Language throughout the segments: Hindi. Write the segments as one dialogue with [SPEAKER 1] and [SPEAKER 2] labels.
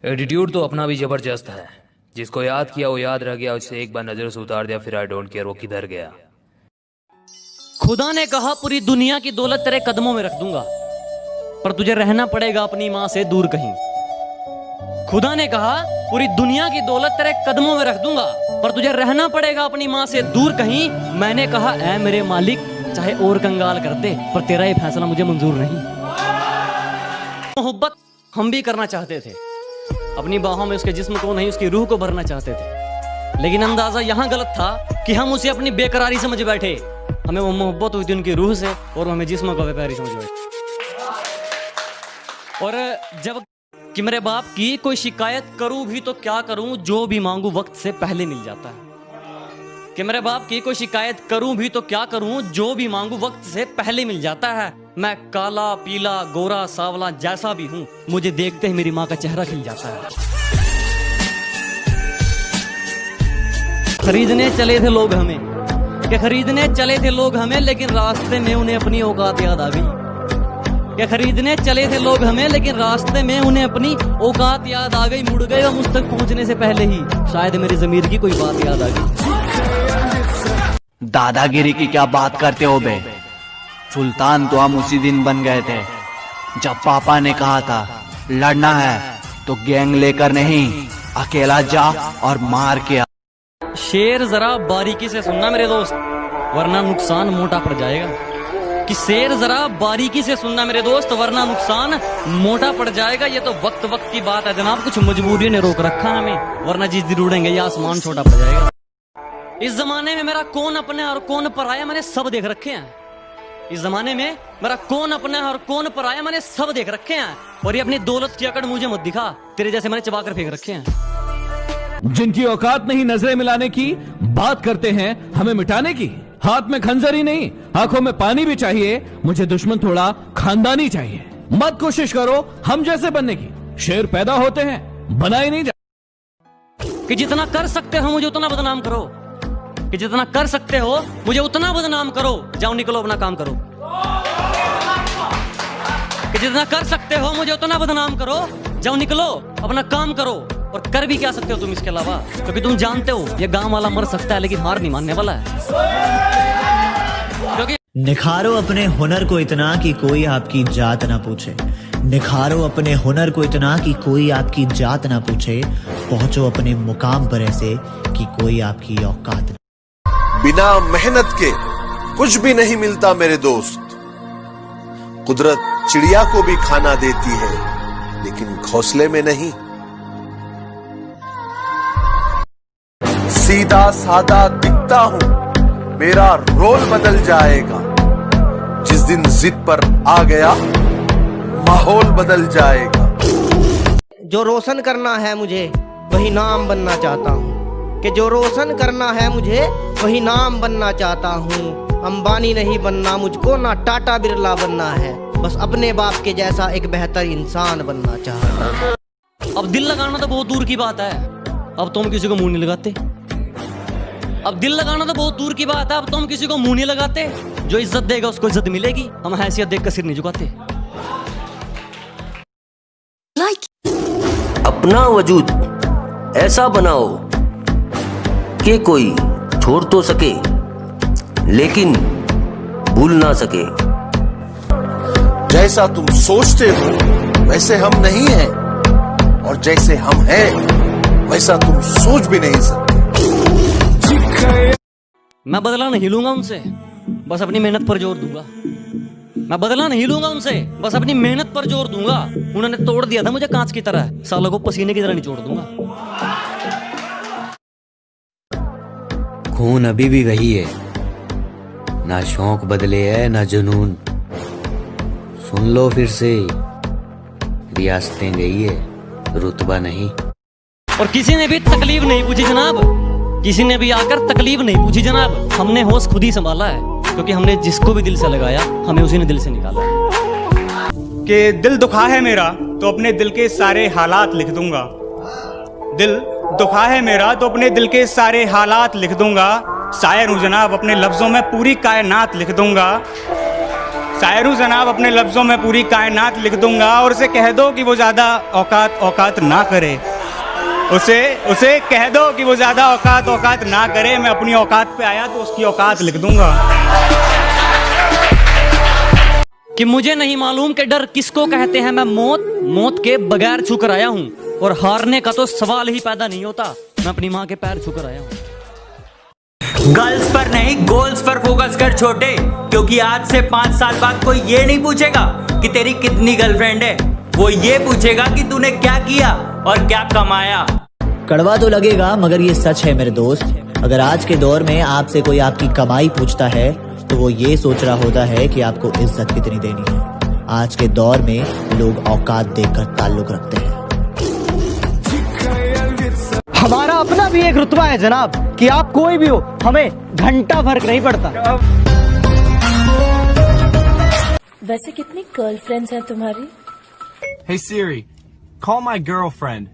[SPEAKER 1] एटीट्यूड तो अपना भी जबरदस्त है। जिसको याद किया वो याद रह गया, उसे एक बार नजर से उतार दिया, फिर आई डोंट केयर वो किधर गया।
[SPEAKER 2] खुदा ने कहा पूरी दुनिया की दौलत तेरे कदमों में रख दूंगा, पर तुझे रहना पड़ेगा अपनी माँ से दूर कहीं। खुदा ने कहा पूरी दुनिया की दौलत तेरे कदमों में रख दूंगा, पर तुझे रहना पड़ेगा अपनी माँ से दूर कहीं। मैंने कहा ऐ मेरे मालिक, चाहे और कंगाल कर दे, पर तेरा ये फैसला मुझे मंजूर नहीं। मोहब्बत हम भी करना चाहते थे, अपनी बाहों में उसके जिस्म को नहीं उसकी रूह को भरना चाहते थे, लेकिन अंदाजा यहाँ गलत था कि हम उसे अपनी बेकरारी समझ बैठे। हमें वो मोहब्बत हुई थी उनकी रूह से, और हमें जिस्म को बेकरारी समझ बैठे। और जब कि मेरे बाप की कोई शिकायत करूं भी तो क्या करूं, जो भी मांगू वक्त से पहले मिल जाता है। कि मेरे बाप की कोई शिकायत करूं भी तो क्या करूं, जो भी मांगू वक्त से पहले मिल जाता है। मैं काला पीला गोरा सावला जैसा भी हूं, मुझे देखते ही मेरी माँ का चेहरा खिल जाता है। खरीदने चले थे लोग हमें, कि खरीदने चले थे लोग हमें, लेकिन रास्ते में उन्हें अपनी औकात याद आ गई। कि खरीदने चले थे लोग हमें, लेकिन रास्ते में उन्हें अपनी औकात याद आ गई। मुड़ गए मुझ तक पहुंचने से पहले ही, शायद मेरी ज़मीर की कोई बात याद आ गई।
[SPEAKER 3] दादागिरी की क्या बात करते हो बे? सुल्तान तो हम उसी दिन बन गए थे जब पापा ने कहा था लड़ना है तो गैंग लेकर नहीं, अकेला जा और मार के आ।
[SPEAKER 2] शेर जरा बारीकी से सुनना मेरे दोस्त, वरना नुकसान मोटा पड़ जाएगा। कि शेर जरा बारीकी से सुनना मेरे दोस्त, वरना नुकसान मोटा पड़ जाएगा। ये तो वक्त वक्त की बात है जनाब, कुछ मजबूरी ने रोक रखा है हमें, वरना जिस दिन उड़ेंगे ये आसमान छोटा पड़ जाएगा। इस जमाने में मेरा कौन अपने और कौन पराया मैंने सब देख रखे हैं। इस जमाने में मेरा कौन अपना है और कौन पराया मैंने सब देख रखे हैं। और ये अपनी दौलत की अकड़ मुझे मत दिखा, तेरे जैसे मैंने चबा कर फेंक रखे हैं।
[SPEAKER 4] जिनकी औकात नहीं नजरें मिलाने की, बात करते हैं हमें मिटाने की। हाथ में खंजर ही नहीं, आंखों में पानी भी चाहिए। मुझे दुश्मन थोड़ा खानदानी चाहिए। मत कोशिश करो हम जैसे बनने की, शेर पैदा होते हैं बनाए नहीं जाते।
[SPEAKER 2] कि जितना कर सकते हो मुझे उतना बदनाम करो, कि जितना कर सकते हो मुझे उतना बदनाम करो। जाओ निकलो अपना काम करो। कि जितना कर सकते हो मुझे उतना बदनाम करो, जाओ निकलो अपना काम करो। और कर भी क्या सकते हो तुम इसके अलावा, क्योंकि तुम जानते हो ये गांव वाला मर सकता है लेकिन हार नहीं मानने वाला है। क्योंकि
[SPEAKER 5] निखारो अपने हुनर को इतना कि कोई आपकी जात ना पूछे। निखारो अपने हुनर को इतना कि कोई आपकी जात ना पूछे। पहुंचो अपने मुकाम पर ऐसे कि कोई आपकी औकात ना।
[SPEAKER 6] बिना मेहनत के कुछ भी नहीं मिलता मेरे दोस्त। कुदरत चिड़िया को भी खाना देती है, लेकिन घोंसले में नहीं। सीधा सादा दिखता हूं, मेरा रोल बदल जाएगा। जिस दिन जिद पर आ गया, माहौल बदल जाएगा।
[SPEAKER 7] जो रोशन करना है मुझे वही नाम बनना चाहता हूँ। कि जो रोशन करना है मुझे वही नाम बनना चाहता हूँ। अंबानी नहीं बनना मुझको, ना टाटा बिरला बनना है, बस अपने बाप के जैसा एक बेहतर इंसान बनना चाहता हूँ।
[SPEAKER 2] अब दिल लगाना तो बहुत दूर की बात है, अब तुम किसी को मुंह नहीं लगाते। अब दिल लगाना तो बहुत दूर की बात है, अब तुम किसी को मुंह नहीं लगाते। जो इज्जत देगा उसको इज्जत मिलेगी, हम हैसियत देख कर सिर नहीं झुकाते।
[SPEAKER 8] अपना वजूद ऐसा बनाओ कि कोई छोड़ तो सके लेकिन भूल ना सके।
[SPEAKER 6] जैसा तुम सोचते हो वैसे हम नहीं हैं, और जैसे हम हैं वैसा तुम सोच भी नहीं सकते।
[SPEAKER 2] मैं बदला नहीं लूंगा उनसे, बस अपनी मेहनत पर जोर दूंगा। मैं बदला नहीं लूंगा उनसे, बस अपनी मेहनत पर जोर दूंगा। उन्होंने तोड़ दिया था मुझे कांच की तरह, सालों को पसीने की तरह निचोड़ दूंगा।
[SPEAKER 9] खून अभी भी वही है, ना शौक बदले है ना जुनून। सुन लो फिर से, रियासतें गई है रुतबा नहीं।
[SPEAKER 2] और किसी ने भी तकलीफ नहीं पूछी जनाब, किसी ने भी आकर तकलीफ नहीं पूछी जनाब। हमने होश खुद ही संभाला है, क्योंकि हमने जिसको भी दिल से लगाया हमें उसी ने दिल से निकाला है।
[SPEAKER 10] कि दिल दुखा है मेरा तो अपने दिल के सारे हालात लिख दूंगा। दिल दुखा है मेरा तो अपने दिल के सारे हालात लिख दूंगा। शायर हूँ जनाब, अपने लफ्जों में पूरी कायनात लिख दूंगा। शायर हूँ जनाब, अपने लफ्जों में पूरी कायनात लिख दूंगा। और उसे कह दो कि वो ज्यादा औकात ना करे। उसे कह दो कि वो ज्यादा औकात ना करे। मैं अपनी औकात पे आया तो उसकी औकात लिख दूंगा।
[SPEAKER 2] कि मुझे नहीं मालूम कि डर किसको कहते हैं, मैं मौत के बगैर छूकर आया हूँ। और हारने का तो सवाल ही पैदा नहीं होता, मैं अपनी माँ के पैर छूकर आया हूँ।
[SPEAKER 11] गर्ल्स पर नहीं गोल्स पर फोकस कर छोटे, क्योंकि आज से 5 साल बाद कोई ये नहीं पूछेगा कि तेरी कितनी गर्लफ्रेंड है, वो ये पूछेगा कि तूने क्या किया और क्या कमाया।
[SPEAKER 5] कड़वा तो लगेगा मगर ये सच है मेरे दोस्त। अगर आज के दौर में आपसे कोई आपकी कमाई पूछता है तो वो ये सोच रहा होता है कि आपको इज्जत कितनी देनी है। आज के दौर में लोग औकात देखकर ताल्लुक रखते हैं।
[SPEAKER 7] हमारा अपना भी एक रुतबा है जनाब, कि आप कोई भी हो, हमें घंटा फर्क नहीं पड़ता।
[SPEAKER 12] वैसे कितनी गर्लफ्रेंड्स हैं तुम्हारी?
[SPEAKER 13] Hey Siri, call my girlfriend.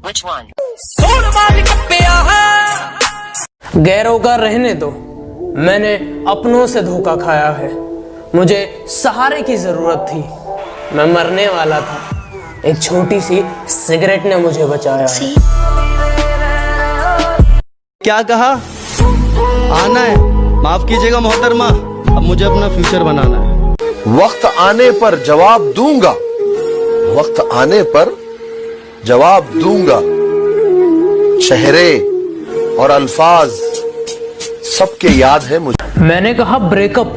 [SPEAKER 12] Which one?
[SPEAKER 14] गैरों का रहने दो, मैंने अपनों से धोखा खाया है। मुझे सहारे की जरूरत थी, मैं मरने वाला था, एक छोटी सी सिगरेट ने मुझे बचाया है।
[SPEAKER 7] क्या कहा? आना है, माफ कीजिएगा मोहतरमा, अब मुझे अपना फ्यूचर बनाना है।
[SPEAKER 6] वक्त आने पर जवाब दूंगा, वक्त आने पर जवाब दूंगा। चेहरे और अल्फाज सबके याद है मुझे।
[SPEAKER 14] मैंने कहा ब्रेकअप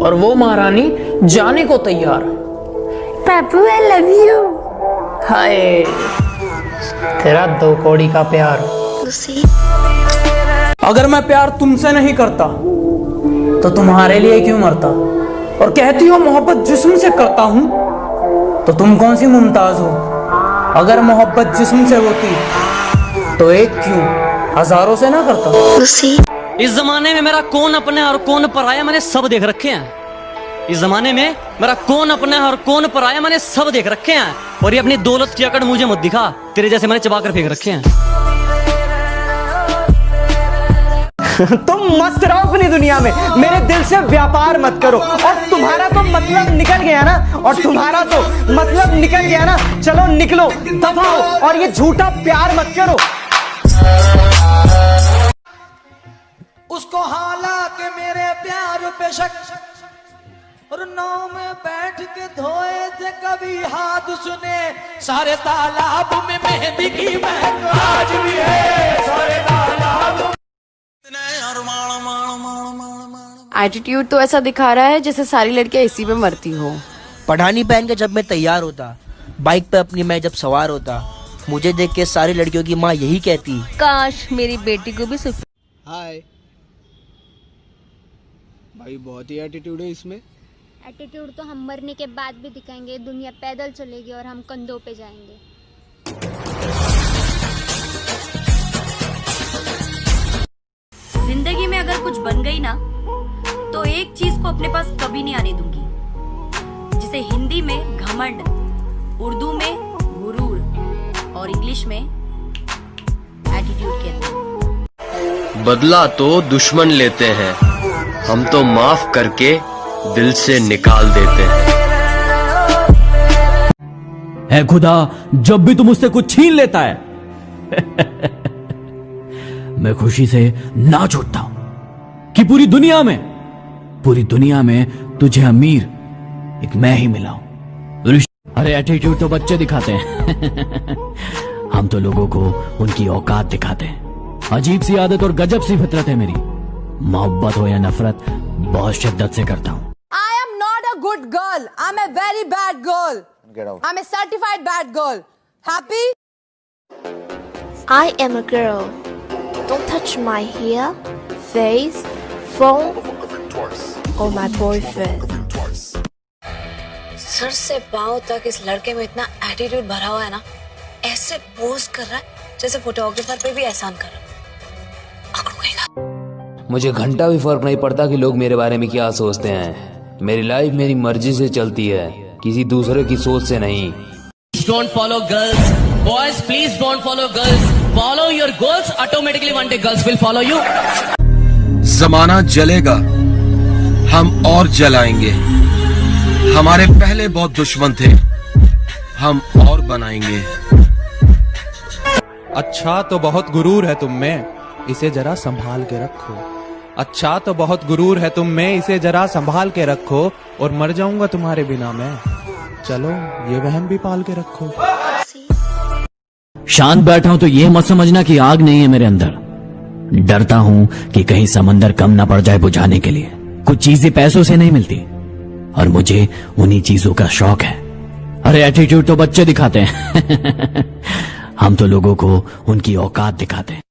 [SPEAKER 14] और वो महारानी जाने को तैयार।
[SPEAKER 12] पापू आई लव यू।
[SPEAKER 14] हाय तेरा 2 कौड़ी का प्यार। अगर मैं प्यार तुमसे नहीं करता तो तुम्हारे लिए क्यों मरता? और कहती हो मोहब्बत जिस्म से करता हूं, तो तुम कौन सी मुमताज हो? अगर मोहब्बत जिस्म से होती तो एक क्यों हजारों से ना करता?
[SPEAKER 2] इस जमाने में मेरा कौन अपना है और कौन पराया मैंने सब देख रखे हैं। इस जमाने में मेरा कौन अपना है और कौन पराया मैंने सब देख रखे हैं। और ये अपनी दौलत की अकड़ मुझे मत दिखा, तेरे जैसे मैंने चबा कर फेंक रखे हैं।
[SPEAKER 7] तुम मस्त रहो अपनी दुनिया में, मेरे दिल से व्यापार मत करो। और तुम्हारा तो मतलब निकल गया ना, चलो निकलो, दफा हो, और ये झूठा प्यार मत करो।
[SPEAKER 15] उसको हालात मेरे प्यार पे शक, और नाव में बैठ के धोए थे कभी हाथ सुने, सारे तालाब में मेहंदी की महक आज भी है, सारे तालाब।
[SPEAKER 12] एटीट्यूड तो ऐसा दिखा रहा है जैसे सारी लड़कियां इसी पे मरती हो।
[SPEAKER 7] पठानी पहन के जब मैं तैयार होता, बाइक पे अपनी मैं जब सवार होता, मुझे देख के सारी लड़कियों की माँ यही कहती,
[SPEAKER 12] काश मेरी बेटी को भी सिर्फ।
[SPEAKER 16] हाय भाई, बहुत ही एटीट्यूड है इसमें।
[SPEAKER 17] एटीट्यूड तो हम मरने के बाद भी दिखाएंगे, दुनिया पैदल चलेगी और हम कंधों पे जाएंगे।
[SPEAKER 18] जिंदगी में अगर कुछ बन गई ना, तो एक चीज को अपने पास कभी नहीं आने दूंगी, जिसे हिंदी में घमंड, उर्दू में गुरूर और इंग्लिश में एटीट्यूड कहते हैं।
[SPEAKER 19] बदला तो दुश्मन लेते हैं, हम तो माफ करके दिल से निकाल देते हैं।
[SPEAKER 4] ऐ खुदा, जब भी तुम मुझसे कुछ छीन लेता है मैं खुशी से नाच उठता हूं कि पूरी दुनिया में तुझे अमीर एक मैं ही मिला हूं। अरे एटीट्यूड तो बच्चे दिखाते हैं हम तो लोगों को उनकी औकात दिखाते हैं। अजीब सी आदत और गजब सी फितरत है मेरी। मोहब्बत हो या नफरत बहुत शिद्दत से करता हूं।
[SPEAKER 20] I am not a good girl. I'm a very bad girl.
[SPEAKER 6] Get out.
[SPEAKER 20] I'm a certified bad girl. Happy?
[SPEAKER 17] I am a girl. Don't touch my hair, face, phone, or my boyfriend.
[SPEAKER 21] Sir से पांव तक इस लड़के में इतना एटीट्यूड भरा हुआ है ना, ऐसे पोज कर रहा है जैसे फोटोग्राफर पे भी एहसान कर रहा है।
[SPEAKER 1] मुझे घंटा भी फर्क नहीं पड़ता कि लोग मेरे बारे में क्या सोचते हैं। मेरी लाइफ मेरी मर्जी से चलती है, किसी दूसरे की सोच से नहीं।
[SPEAKER 2] Don't follow girls. Boys, please don't follow girls. Follow your goals. Automatically one day girls will follow you.
[SPEAKER 6] जमाना जलेगा, हम और जलाएंगे। हमारे पहले बहुत दुश्मन थे, हम और बनाएंगे।
[SPEAKER 3] अच्छा तो बहुत गुरूर है तुम में, इसे जरा संभाल के रखो। अच्छा तो बहुत गुरूर है तुम में, इसे जरा संभाल के रखो। और मर जाऊंगा तुम्हारे बिना मैं, चलो ये वहम भी पाल के रखो।
[SPEAKER 22] शांत बैठा हूं तो ये मत समझना कि आग नहीं है मेरे अंदर। डरता हूं कि कहीं समंदर कम ना पड़ जाए बुझाने के लिए। कुछ चीजें पैसों से नहीं मिलती और मुझे उन्हीं चीजों का शौक है। अरे एटीट्यूड तो बच्चे दिखाते हैं हम तो लोगों को उनकी औकात दिखाते हैं।